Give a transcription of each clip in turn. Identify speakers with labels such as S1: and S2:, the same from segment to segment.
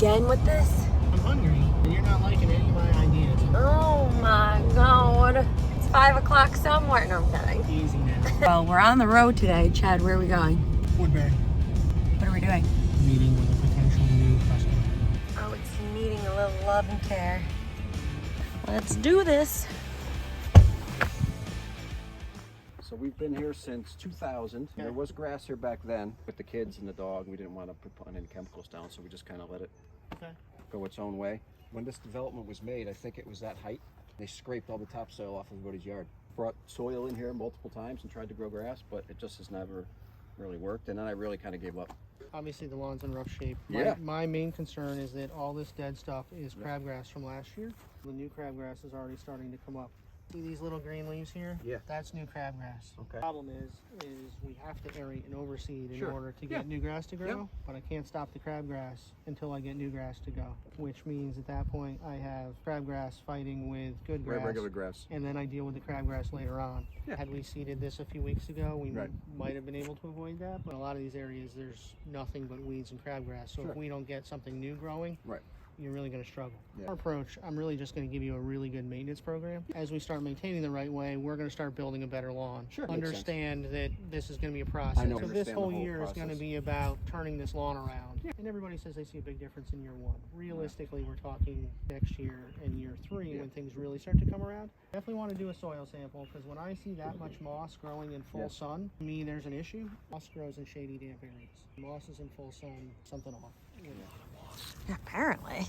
S1: again with this?
S2: I'm hungry, and you're not liking any of my ideas.
S1: Oh my God. It's 5 o'clock somewhere. No, I'm kidding.
S2: Easy now.
S1: Well, we're on the road today. Chad, where are we going?
S2: Woodbury.
S1: What are we doing?
S2: Meeting with a potential new customer.
S1: Oh, it's needing a little love and care. Let's do this.
S3: So we've been here since 2000. There was grass here back then with the kids and the dog. We didn't want to put any chemicals down, so we just kind of let it go its own way. When this development was made, I think it was that height. They scraped all the topsoil off everybody's yard. Brought soil in here multiple times and tried to grow grass, but it just has never really worked. And then I really kind of gave up.
S2: Obviously, the lawn's in rough shape.
S3: Yeah.
S2: My main concern is that all this dead stuff is crabgrass from last year. The new crabgrass is already starting to come up. See these little green leaves here?
S3: Yeah.
S2: That's new crabgrass.
S3: Okay.
S2: The problem is we have to aerate and overseed in
S3: Sure.
S2: order to get new grass to grow.
S3: Yep.
S2: But I can't stop the crabgrass until I get new grass to go. Which means at that point I have crabgrass fighting with good grass.
S3: Regular grass.
S2: And then I deal with the crabgrass later on.
S3: Yeah.
S2: Had we seeded this a few weeks ago, we
S3: Right.
S2: might have been able to avoid that. But a lot of these areas, there's nothing but weeds and crabgrass. So
S3: Sure.
S2: if we don't get something new growing,
S3: Right.
S2: you're really going to struggle.
S3: Yeah.
S2: Our approach, I'm really just going to give you a really good maintenance program. As we start maintaining the right way, we're going to start building a better lawn.
S3: Sure, makes
S2: Understand that this is going to be a process.
S3: I know.
S2: So this
S3: Understand the
S2: whole
S3: whole
S2: year is going to
S3: process.
S2: be about turning this lawn around. And everybody says they see a big difference in year one. Realistically, we're talking next year and year three when things really start to come around. Definitely want to do a soil sample because when I see that much moss growing in full sun, to me there's an issue. Moss grows in shady, damp areas. Moss is in full sun, something off.
S1: Apparently.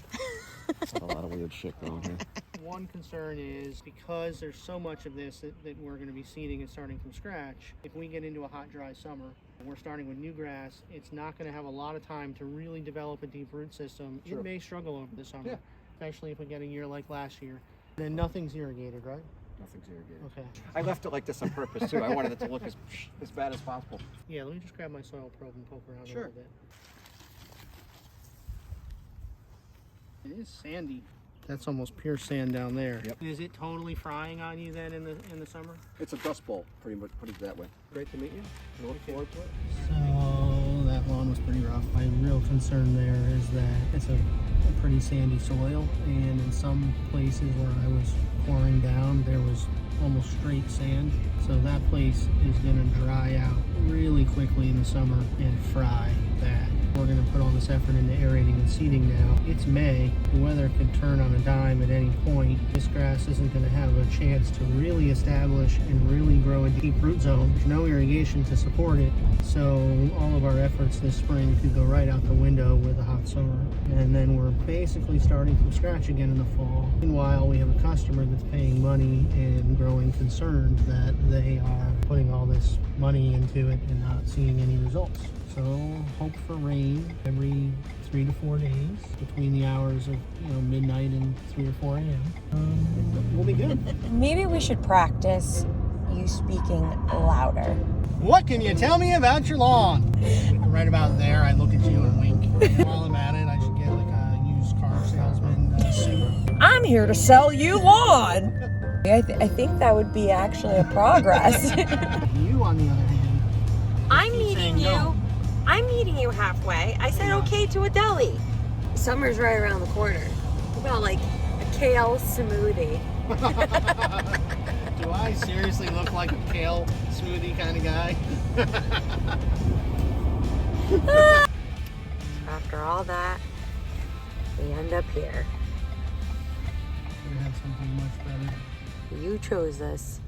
S3: A lot of weird shit going here.
S2: One concern is because there's so much of this that we're going to be seeding and starting from scratch, if we get into a hot, dry summer, and we're starting with new grass, it's not going to have a lot of time to really develop a deep root system.
S3: Sure.
S2: It may struggle over the summer,
S3: Yeah.
S2: especially if we get a year like last year. Then nothing's irrigated, right?
S3: Nothing's irrigated.
S2: Okay.
S3: I left it like this on purpose too. I wanted it to look as bad as possible.
S2: Yeah, let me just grab my soil probe and poke around a
S3: Sure.
S2: little bit. It is sandy. That's almost pure sand down there.
S3: Yep.
S2: Is it totally frying on you then in the summer?
S3: It's a dust bowl, pretty much. Put it that way. Great to meet you. I look forward to it.
S2: So that lawn was pretty rough. My real concern there is that it's a pretty sandy soil, and in some places where I was pouring down, there was almost straight sand. So that place is going to dry out really quickly in the summer and fry bad. We're going to put all this effort into aerating and seeding now. It's May. The weather could turn on a dime at any point. This grass isn't going to have a chance to really establish and really grow a deep root zone. There's no irrigation to support it. So all of our efforts this spring could go right out the window with a hot summer. And then we're basically starting from scratch again in the fall. Meanwhile, we have a customer that's paying money and growing concerned that they are putting all this money into it and not seeing any results. So hope for rain every 3 to 4 days between the hours of midnight and 3 or 4 a.m. We'll be good.
S1: Maybe we should practice you speaking louder.
S2: What can you tell me about your lawn? Right about there, I look at you and wink. While I'm at it, I should get like a used car salesman suit.
S1: I'm here to sell you lawn. I think that would be actually a progress.
S2: You, on the other hand,
S1: I'm
S2: keep
S1: meeting
S2: saying
S1: you.
S2: no.
S1: I'm meeting you halfway. I said okay to a deli. Summer's right around the corner. What about like a kale smoothie?
S2: Do I seriously look like a kale smoothie kind of guy?
S1: After all that, we end up here.
S2: Could have had something much better.
S1: You chose this.